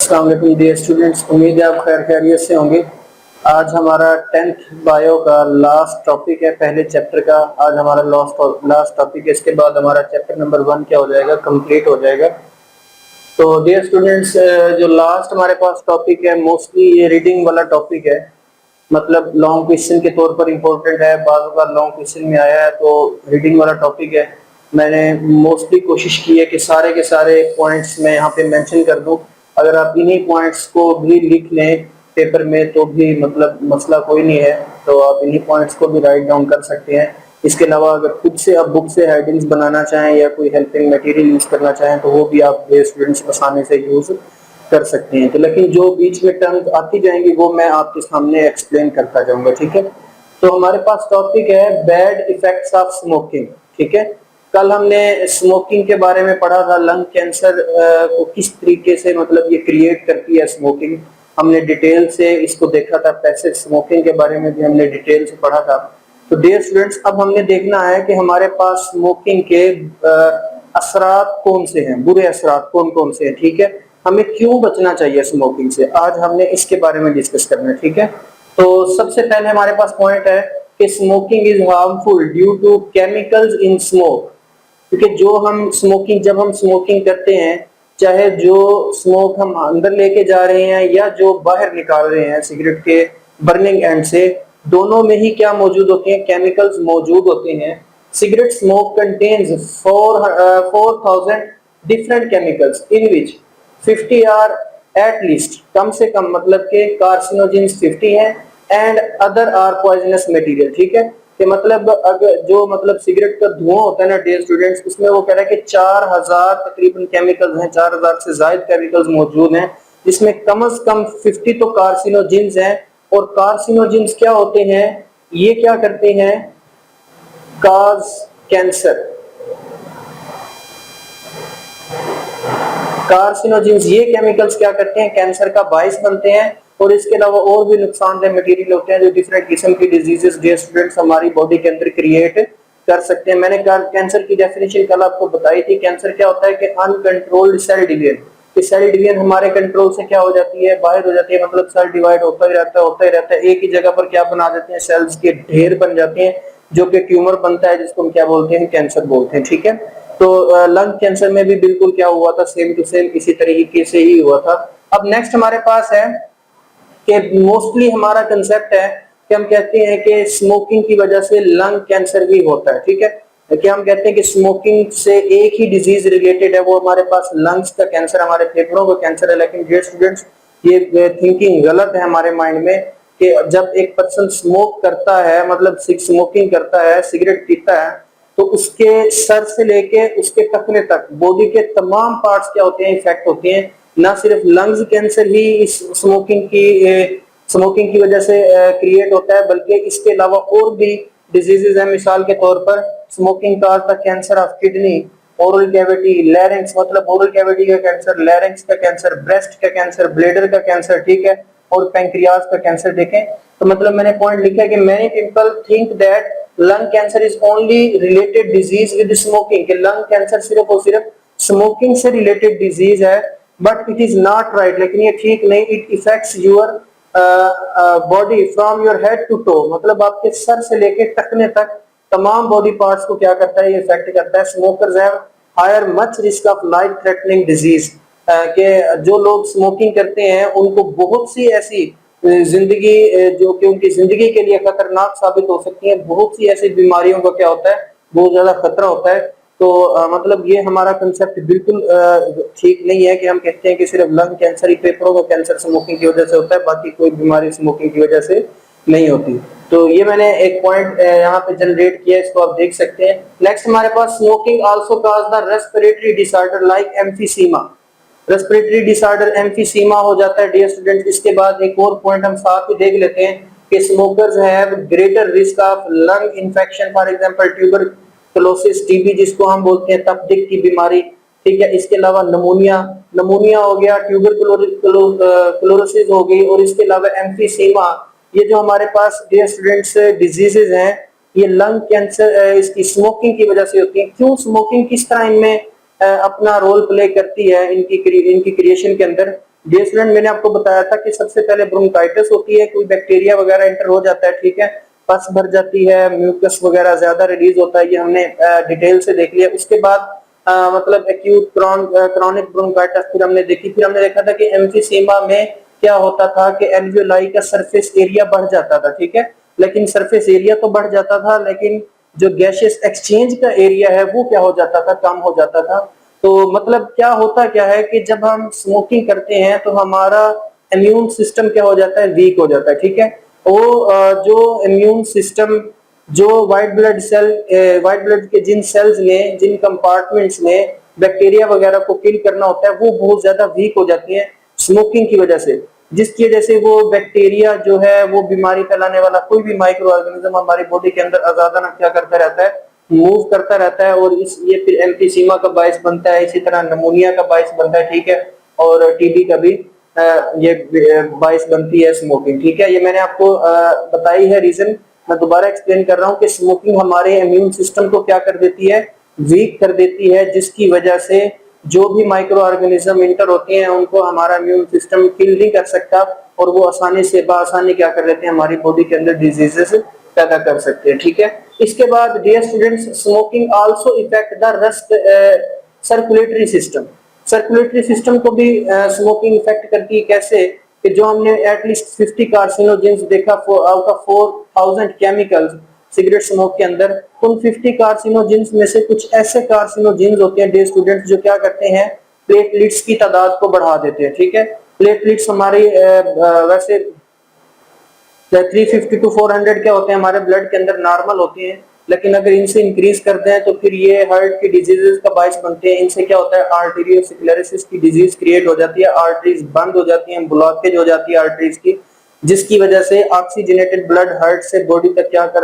अस्सलाम वालेकुम dear students, उम्मीद है आप खैर खैरियत से होंगे। आज हमारा 10th बायो का लास्ट टॉपिक है, पहले चैप्टर का। आज हमारा लास्ट टॉपिक है। इसके बाद हमारा चैप्टर नंबर 1 क्या हो जाएगा, कंप्लीट हो जाएगा। तो डियर स्टूडेंट्स, जो लास्ट हमारे पास टॉपिक है, मोस्टली ये रीडिंग वाला टॉपिक है, मतलब लॉन्ग क्वेश्चन के तौर पर इम्पोर्टेंट है। बाज़ बार लॉन्ग क्वेश्चन में आया है, तो रीडिंग वाला टॉपिक है। मैंने मोस्टली कोशिश की है कि सारे के सारे पॉइंट्स मैं यहाँ पे मेंशन कर दूं। अगर आप इन्हीं पॉइंट्स को भी लिख लें पेपर में तो भी मतलब मसला कोई नहीं है, तो आप इन्हीं पॉइंट्स को भी राइट डाउन कर सकते हैं। इसके अलावा अगर खुद से आप बुक से हेडिंग्स बनाना चाहें या कोई हेल्पिंग मटेरियल यूज करना चाहें तो वो भी आप स्टूडेंट्स आसानी से यूज कर सकते हैं। तो लेकिन जो बीच में टर्म्स आती जाएंगी वो मैं आपके सामने एक्सप्लेन करता जाऊंगा, ठीक है। तो हमारे पास टॉपिक है बैड इफेक्ट्स ऑफ स्मोकिंग, ठीक है। कल हमने स्मोकिंग के बारे में पढ़ा था, लंग कैंसर को किस तरीके से मतलब ये क्रिएट करती है स्मोकिंग। हमने डिटेल से इसको देखा था। पैसिव स्मोकिंग के बारे में भी हमने डिटेल से पढ़ा था। तो डियर स्टूडेंट्स, अब हमने देखना है कि हमारे पास स्मोकिंग के असरात कौन से हैं, बुरे असरात कौन कौन से हैं, ठीक है। हमें क्यों बचना चाहिए स्मोकिंग से, आज हमने इसके बारे में डिस्कस करना है, ठीक है। तो सबसे पहले हमारे पास पॉइंट है कि smoking is harmful due to chemicals in smoke. क्योंकि जब हम स्मोकिंग करते हैं, चाहे जो स्मोक हम अंदर लेके जा रहे हैं या जो बाहर निकाल रहे हैं सिगरेट के बर्निंग एंड से, दोनों में ही क्या मौजूद होते हैं, केमिकल्स मौजूद होते हैं। Cigarette smoke contains 4000 different chemicals in which 50 are at least, कम से कम मतलब के कार्सिनोजेंस 50 हैं and other are poisonous material, ठीक है। कि मतलब अगर जो मतलब सिगरेट का धुआं होता है ना डियर स्टूडेंट्स, उसमें वो कह रहा है कि 4000 तकरीबन केमिकल्स हैं, 4000 से ज्यादा केमिकल्स मौजूद हैं, जिसमें कम से कम 50 तो कार्सिनोजेंस हैं। और कार्सिनोजेंस क्या होते हैं, ये क्या करते हैं, काज कैंसर। कार्सिनोजेंस ये केमिकल्स क्या करते हैं, कैंसर का बायस बनते हैं। और इसके अलावा और भी नुकसानदेह मटेरियल होते हैं जो डिफरेंट किस्म की डिजीजेस डियर स्टूडेंट्स हमारी बॉडी के अंदर क्रिएट कर सकते हैं। मैंने कैंसर की डेफिनेशन कल आपको बताई थी। कैंसर क्या होता है कि अनकंट्रोल्ड सेल डिवीजन, कि सेल डिवीजन हमारे कंट्रोल से क्या हो जाती है, बाहर हो जाती है। मतलब सेल डिवाइड होता ही रहता है। एक ही जगह पर क्या बना देते हैं, सेल्स के ढेर बन जाते हैं, जो कि ट्यूमर बनता है, जिसको हम क्या बोलते हैं, कैंसर बोलते हैं, ठीक है। तो लंग कैंसर में भी बिल्कुल क्या हुआ था, सेम टू सेम इसी तरीके से ही हुआ था। अब नेक्स्ट हमारे पास है कि मोस्टली हमारा कंसेप्ट है कि हम कहते हैं कि स्मोकिंग की वजह से लंग कैंसर भी होता है, ठीक है। कि हम कहते हैं कि स्मोकिंग से एक ही डिजीज रिलेटेड है, वो हमारे पास लंग्स का कैंसर, हमारे फेफड़ों का कैंसर है। लेकिन डियर स्टूडेंट्स, ये थिंकिंग गलत है हमारे माइंड में कि जब एक पर्सन स्मोक करता है, मतलब स्मोकिंग करता है, सिगरेट पीता है, तो उसके सर से लेके उसके टखने तक बॉडी के तमाम पार्ट्स क्या होते हैं, इफेक्ट होते हैं। ना सिर्फ लंग्स कैंसर ही इस स्मोकिंग की वजह से क्रिएट होता है, बल्कि इसके अलावा और भी डिजीजेज हैं। मिसाल के तौर पर स्मोकिंग का cancer of kidney, oral cavity, larynx मतलब ओरल कैविटी का कैंसर, लैरिंक्स का कैंसर, ब्रेस्ट का कैंसर, ब्लेडर का कैंसर, ठीक है, और पैंक्रियाज का कैंसर। देखें तो मतलब मैंने पॉइंट लिखा है कि many people think that lung cancer is only related disease with smoking, कि लंग कैंसर सिर्फ और सिर्फ स्मोकिंग से रिलेटेड डिजीज है, but it is not right. लेकिन ये ठीक नहीं। It affects your body from your head to toe, मतलब आपके सर से लेके टखने तक तमाम बॉडी पार्ट्स को क्या करता है, ये इफेक्ट करता है। Smokers have higher much risk of life threatening disease, के जो लोग स्मोकिंग करते हैं उनको बहुत सी ऐसी जिंदगी जो कि उनकी जिंदगी के लिए खतरनाक साबित हो सकती है, बहुत सी ऐसी बीमारियों का क्या होता है, बहुत ज्यादा खतरा होता है। तो मतलब ये हमारा कंसेप्ट बिल्कुल ठीक नहीं है कि हम कहते हैं कि सिर्फ लंग कैंसर ही, फेफड़ों का कैंसर स्मोकिंग की वजह से होता है, बाकी कोई बीमारी स्मोकिंग की वजह से नहीं होती। तो ये मैंने एक पॉइंट यहाँ पे जनरेट किया, इसको आप देख सकते हैं। नेक्स्ट हमारे पास smoking also cause the respiratory disorder like emphysema, respiratory disorder emphysema हो जाता है डियर स्टूडेंट्स। इसके बाद एक और पॉइंट हम साथ ही देख लेते हैं कि smokers have greater risk of lung infection, for example tuberculosis, TB जिसको हम बोलते हैं, तपेदिक की बीमारी, ठीक है। इसके अलावा नमोनिया हो गया, ट्यूबरकुलोसिस हो गई, और इसके अलावा एम्फीसीमा। ये जो हमारे पास डियर स्टूडेंट्स डिजीजेज हैं, ये लंग कैंसर इसकी स्मोकिंग की वजह से होती है। क्यों स्मोकिंग किस तरह इनमें अपना रोल प्ले करती है इनकी क्रिएशन के अंदर, डियर स्टूडेंट, मैंने आपको बताया था कि सबसे पहले ब्रोंकाइटिस होती है, कोई बैक्टीरिया वगैरह एंटर हो जाता है, ठीक है, पस भर जाती है, म्यूकस वगैरह ज्यादा रिलीज होता है, ये हमने डिटेल से देख लिया। उसके बाद मतलब एक्यूट क्रॉनिक ब्रोंकाइटिस फिर हमने देखी। फिर हमने देखा था कि एम्फीसीमा में क्या होता था कि एल्वियोलाई का सरफेस एरिया बढ़ जाता था, ठीक है, लेकिन सरफेस एरिया तो बढ़ जाता था, लेकिन जो गैसियस एक्सचेंज का एरिया है वो क्या हो जाता था, कम हो जाता था। तो मतलब क्या है कि जब हम स्मोकिंग करते हैं तो हमारा इम्यून सिस्टम क्या हो जाता है, वीक हो जाता है, ठीक है। वो जो इम्यून सिस्टम, जो व्हाइट ब्लड के जिन सेल्स ने, जिन कंपार्टमेंट्स ने बैक्टीरिया वगैरह को किल करना होता है, वो बहुत ज्यादा वीक हो जाती है स्मोकिंग की वजह से, जिसकी वजह से वो बैक्टीरिया जो है, वो बीमारी फैलाने वाला कोई भी माइक्रो ऑर्गेनिज्म हमारी बॉडी के अंदर आजादाना क्या करता रहता है, मूव करता रहता है, और इस ये फिर एम्फीसीमा का बायस बनता है, इसी तरह नमोनिया का बायस बनता है, ठीक है, और टीबी का भी ये बायस बनती है स्मोकिंग, ठीक है। ये मैंने आपको बताई है रीजन, मैं दोबारा एक्सप्लेन कर रहा हूँ कि स्मोकिंग हमारे इम्यून सिस्टम को क्या कर देती है, वीक कर देती है, जिसकी वजह से जो भी माइक्रो ऑर्गेनिज्म इंटर होते हैं उनको हमारा इम्यून सिस्टम किल नहीं कर सकता, और वो आसानी से बासानी क्या कर लेते हैं, हमारी बॉडी के अंदर डिजीजेस पैदा कर सकते हैं, ठीक है। इसके बाद dear students, smoking also affect the rest circulatory system. Circulatory system को भी स्मोकिंग इफेक्ट करती है। कैसे कि जो हमने एटलीस्ट 50 कार्सिनोजेंस देखा out of 4000 chemicals cigarette smoke के अंदर, उन 50 कार्सिनोजेंस में से कुछ ऐसे कार्सिनोजेंस होते हैं डियर स्टूडेंट्स जो क्या करते हैं, प्लेटलेट्स की तादाद को बढ़ा देते हैं, ठीक है। प्लेटलेट्स हमारी वैसे 350 टू 400 क्या होते हैं हमारे ब्लड के अंदर नॉर्मल होते हैं, लेकिन अगर इनसे इंक्रीज कर दें तो फिर ये हार्ट की डिजीजेस का बायस बनते हैं। इनसे क्या होता है, आर्टेरियोस्क्लेरोसिस की डिजीज क्रिएट हो जाती है, आर्टरीज बंद हो जाती हैं, ब्लॉकेज हो जाती है आर्टरीज की, जिसकी वजह से ऑक्सीजनेटेड ब्लड हार्ट से बॉडी तक क्या कर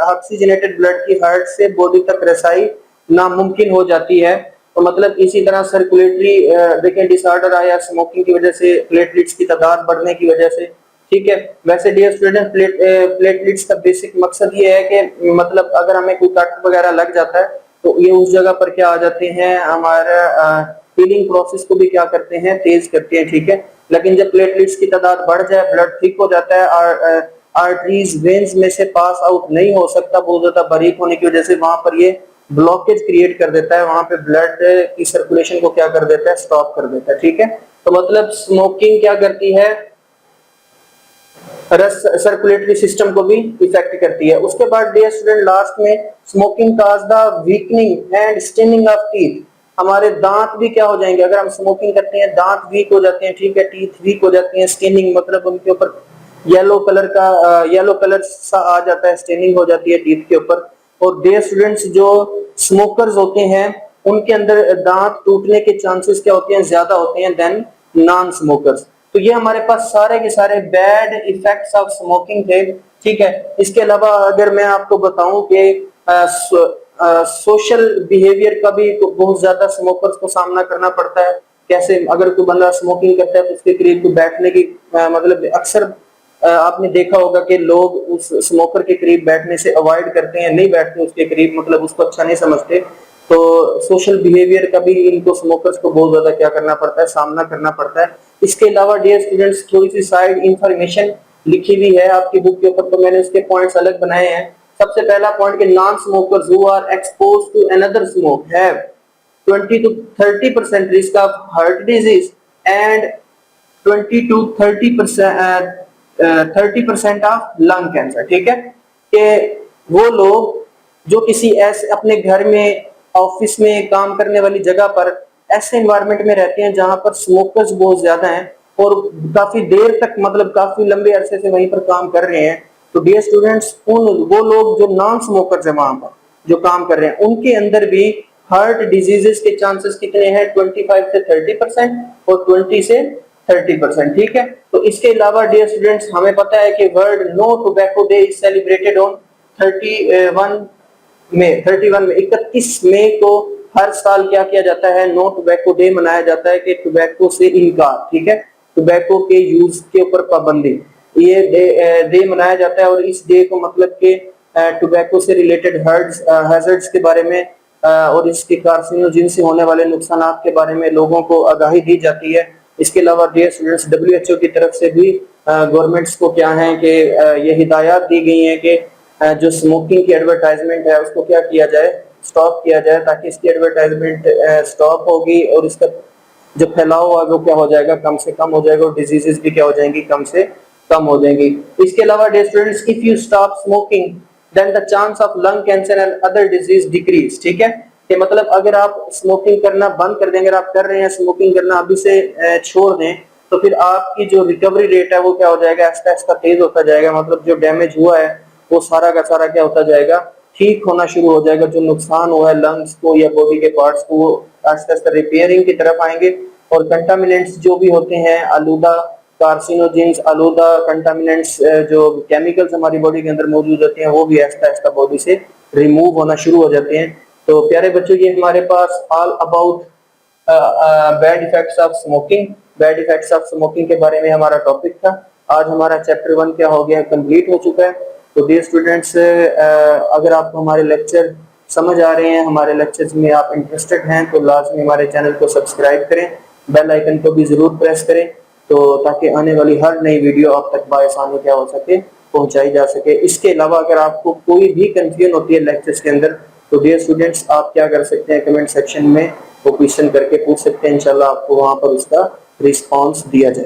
ऑक्सीजनेटेड ब्लड की हार्ट से बॉडी तक रसाई नामुमकिन हो जाती है। तो मतलब इसी तरह सर्कुलेटरी देखें डिसऑर्डर आया स्मोकिंग की वजह से, प्लेटलेट्स की तादाद बढ़ने की वजह से, ठीक है। वैसे डियर स्टूडेंट, प्लेटलेट्स का बेसिक मकसद ये है कि मतलब अगर हमें कोई कट वगैरह लग जाता है तो ये उस जगह पर क्या आ जाते हैं, हमारा हीलिंग प्रोसेस को भी क्या करते हैं, तेज करते हैं, ठीक है। लेकिन जब प्लेटलेट्स की तादाद बढ़ जाए, ब्लड थिक हो जाता है, आर्टरीज वेन्स में से पास आउट नहीं हो सकता बहुत ज्यादा बारीक होने की वजह से, वहां पर ये ब्लॉकेज क्रिएट कर देता है, वहां पे ब्लड की सर्कुलेशन को क्या कर देता है, स्टॉप कर देता है, ठीक है। तो मतलब स्मोकिंग क्या करती है, सर्कुलेटरी सिस्टम को भी इफेक्ट करती है। उसके बाद डियर स्टूडेंट, लास्ट में smoking cause the weakening and staining of teeth. हमारे दांत भी क्या हो जाएंगे अगर हम स्मोकिंग करते हैं, दांत वीक हो जाते हैं, ठीक है, टीथ वीक हो जाती हैं। स्टेनिंग मतलब उनके ऊपर येलो कलर सा आ जाता है, स्टेनिंग हो जाती है टीथ के ऊपर। और डियर स्टूडेंट्स, जो स्मोकर्स होते हैं उनके अंदर दांत टूटने के चांसेस क्या होते हैं, ज्यादा होते हैं देन नॉन स्मोकर्स। तो ये हमारे पास सारे के सारे बैड इफेक्ट्स ऑफ स्मोकिंग थे, ठीक है। इसके अलावा अगर मैं आपको बताऊं कि सोशल बिहेवियर का भी बहुत ज्यादा स्मोकर्स को सामना करना पड़ता है। कैसे, अगर कोई बंदा स्मोकिंग करता है तो उसके करीब को बैठने की मतलब अक्सर आपने देखा होगा कि लोग उस स्मोकर के करीब बैठने से अवॉइड करते हैं, नहीं बैठते उसके करीब, मतलब उसको अच्छा नहीं समझते। तो सोशल बिहेवियर का भी इनको स्मोकर्स को बहुत ज्यादा क्या करना पड़ता है, सामना करना पड़ता है। इसके अलावा डियर स्टूडेंट्स, थोड़ी सी साइड इंफॉर्मेशन लिखी हुई है आपकी बुक के ऊपर, तो मैंने उसके पॉइंट्स अलग बनाए हैं। सबसे पहला पॉइंट कि non smokers who are exposed to another smoke have 20 to 30% risk of heart disease and 20 to 30% of lung cancer, ठीक है। कि वो लोग जो किसी ऐसे अपने घर में, ऑफिस में, काम करने वाली जगह पर ऐसे एनवायरनमेंट में रहते हैं जहां पर स्मोकर्स बहुत ज्यादा हैं और काफी देर तक, मतलब काफी लंबे अरसे से वहीं पर काम कर रहे हैं, तो डियर स्टूडेंट्स, वो लोग जो नॉन स्मोकर्स है वहां पर जो काम कर रहे हैं, उनके अंदर भी हार्ट डिजीजेस के चांसेस कितने हैं, 25 से 30% और 20 से 30%, ठीक है। तो इसके अलावा डियर स्टूडेंट्स, हमें पता है कि World No Tobacco Day is celebrated on 31 में 31 मई को हर साल क्या किया जाता है, नो टोबैको डे मनाया जाता है कि टोबैको से इनकार, ठीक है, टोबैको के यूज के ऊपर पाबंदी, ये डे मनाया जाता है। और इस डे को मतलब के टोबैको से रिलेटेड हैजर्ड्स के बारे में और इसके कार्सिनोजेन से होने वाले नुकसान के बारे में लोगों को आगाही दी जाती है। इसके अलावा डियर स्टूडेंट्स WHO की तरफ से भी गवर्नमेंट्स को क्या है कि ये हिदायत दी गई है कि जो स्मोकिंग की एडवर्टाइजमेंट है उसको क्या किया जाए, स्टॉप किया जाए, ताकि इसकी एडवर्टाइजमेंट स्टॉप होगी और इसका जो फैलाव है वो क्या हो जाएगा, कम से कम हो जाएगा और डिजीजेस भी क्या हो जाएंगी, कम से कम हो जाएंगी। इसके अलावा dear students, if you stop smoking then the chance of lung cancer and other disease decrease. ठीक है, कि मतलब अगर आप स्मोकिंग करना बंद कर देंगे, अगर आप कर रहे हैं स्मोकिंग करना अभी से छोड़ दें, तो फिर आपकी जो रिकवरी रेट है वो क्या हो जाएगा, आहिस्ता आहिस्ता तेज होता जाएगा। मतलब जो डैमेज हुआ है वो सारा का सारा क्या होता जाएगा, ठीक होना शुरू हो जाएगा। जो नुकसान हुआ है लंग्स को या बॉडी के पार्ट्स को, वो आहिस्ता आहिस्ता रिपेयरिंग की तरफ आएंगे। और कंटामिनेंट्स जो भी होते हैं, आलूदा कार्सिनोजेंस, आलूदा कंटामिनेंट्स, जो केमिकल्स हमारी बॉडी के अंदर मौजूद होते हैं, वो भी आहिस्ता आहिस्ता बॉडी से रिमूव होना शुरू हो जाते हैं। तो प्यारे बच्चों, ये हमारे पास all about bad effects of smoking, bad effects of smoking के बारे में हमारा टॉपिक था। आज हमारा चैप्टर 1 क्या हो गया, कंप्लीट हो चुका है। तो डियर स्टूडेंट्स, अगर आपको हमारे लेक्चर समझ आ रहे हैं, हमारे लेक्चर्स में आप इंटरेस्टेड हैं, तो लाजमी हमारे चैनल को सब्सक्राइब करें, बेल आइकन को भी जरूर प्रेस करें, तो ताकि आने वाली हर नई वीडियो आप तक बाआसानी क्या हो सके, पहुंचाई जा सके। इसके अलावा अगर आपको कोई भी कंफ्यूजन होती है लेक्चर्स के अंदर, तो डियर स्टूडेंट्स आप क्या कर सकते हैं, कमेंट सेक्शन में वो क्वेश्चन करके पूछ सकते हैं। इंशाल्लाह आपको वहां पर उसका रिस्पांस दिया जाए।